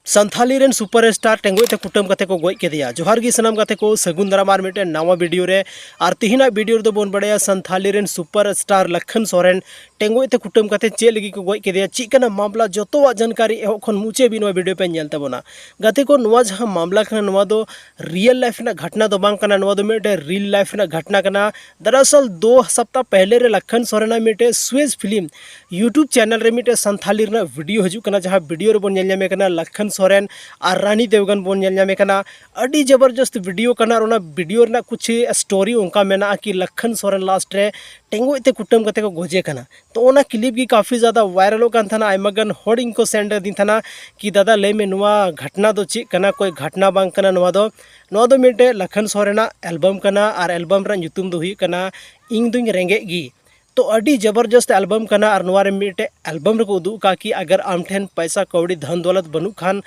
संथाली रेन सुपरस्टार टेंगोय ते कुटुम कते को गोय केदिया। जोहार गी सनम कते को सगुन दरामार मिटे नवा वीडियो रे और तिहिना वीडियो दो बोन बड़े संथाली रेन सुपरस्टार लखन सोरेन टेंगोय ते कुटुम कते चे लगी को गोय केदिया चिकना मामला जोतोवा जानकारी एखन मुचे भी नवा वीडियो पे नेल तबोना। गते को नवा जहां मामला कना नवा दो रियल लाइफ ना घटना दो बांग कना, नवा दो मिटे रियल लाइफ ना घटना कना। दरअसल 2 सप्ताह पहले रे लखन सोरेन मिटे स्वेज फिल्म यूट्यूब चैनल रे मिटे संथाली रे वीडियो हजू कना, जहां वीडियो रे बोन नेल ᱧᱟᱢᱮ कना लखन सोरेन और रानी देवगन बोन नेल ᱧᱟᱢᱮ कना। अड़ी जबरदस्त वीडियो कना और वीडियो रे कुछ स्टोरी उनका मेना कि लखन सोरेन लास्ट रे टेंगोय ते कुटुम कते को गोजे कना। तो ओना क्लिप की काफ़ी ज़्यादा वायरल हो कान थाना। आयमागन होड़ इनको सेंड दिन थाना कि दादा ले में नुआ घटना दो ची कना, कोई घटना बांग कना। नुआ दो मिटे लखन सोरेना एल्बम कना और एल्बम रा ᱧᱩᱛᱩᱢ दो हुई कना इंग दुंग रेंगे गी। तो अड़ी जबरदस्त एल्बम कना और नुआ रे मिटे एल्बम रे को उदुग का कि अगर आम ठेन पैसा कौड़ी धन दौलत बनू खान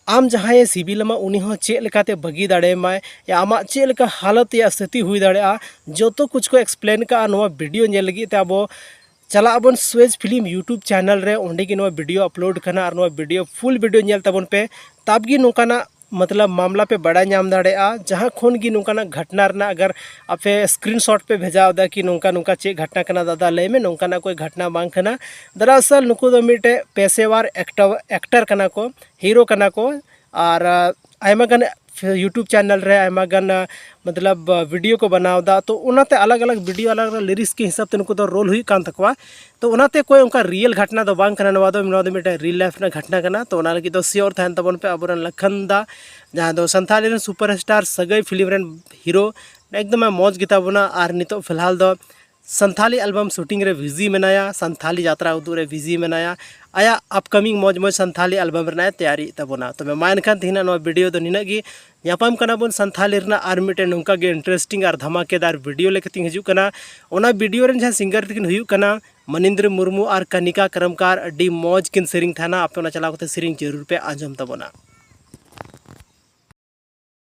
आम जहाँ सिबिलमा उनी हो चेक लेकाते बगी दाड़े माय या आमा चेक लेका हालत या स्थिति हुई दाड़े जो तो कुछ को एक्सप्लेन का नुआ वीडियो नेल लगी ते अब चला अबन स्वेज फिल्म यूट्यूब चैनल रे ओंडे की नुआ वीडियो अपलोड करना और नुआ वीडियो फुल वीडियो नेल तबन पे तब गी नोकाना मतलब मामला पे बड़ा नाम दाड़े जहाँ खन की नौकाना घटना रना अगर आपे स्क्रीनशॉट पे भेजा दा कि नौका नौका चे घटना कना दादा ले में नौकाना कोई घटना बांग कना। दरअसल नुको दो मिटे पेशेवर एक्टर कना को, हीरो कना को और आयमा गन यूट्यूब चैनल रे आयमा गन मतलब वीडियो को बनावदा। तो उनाते अलग अलग वीडियो अलग अलग लिरिक्स के हिसाब से नुको तो रोल हुई कान तकवा। तो उनाते कोई उनका रियल घटना दो बांग कना, नवा दो मिटे रियल लाइफ ना घटना कना। तो उना लगी तो सियोर थान तबन पे अबरन लखन दा जहाँ दो संथाली रेन सुपरस्टार सगई फिल्म रेन हीरो एकदम मौज गिता बना। और नितो फिलहाल दो संथाली एल्बम शूटिंग रे बिजी मेनाया, संथाली यात्रा उदू रे बिजी मेनाया। आया अपकमिंग मौज मौज संथाली एल्बम रे तैयारी तबना। तो मैं मायन खान तिहिना नो वीडियो दो निना गी यापाम कना बन संथाली रेना आर मिटे नौका गे इंटरेस्टिंग और धमाकेदार वीडियो लेके हजू कना। ओना वीडियो रेन जहाँ सिंगर तकिन हुयू कना मनिंद्र मुर्मू और कनिका करमकार अड्डी मौज किन सेरिंग थाना। आपे ओना चलाव कते सेरिंग जरूर पे आंजम तबना।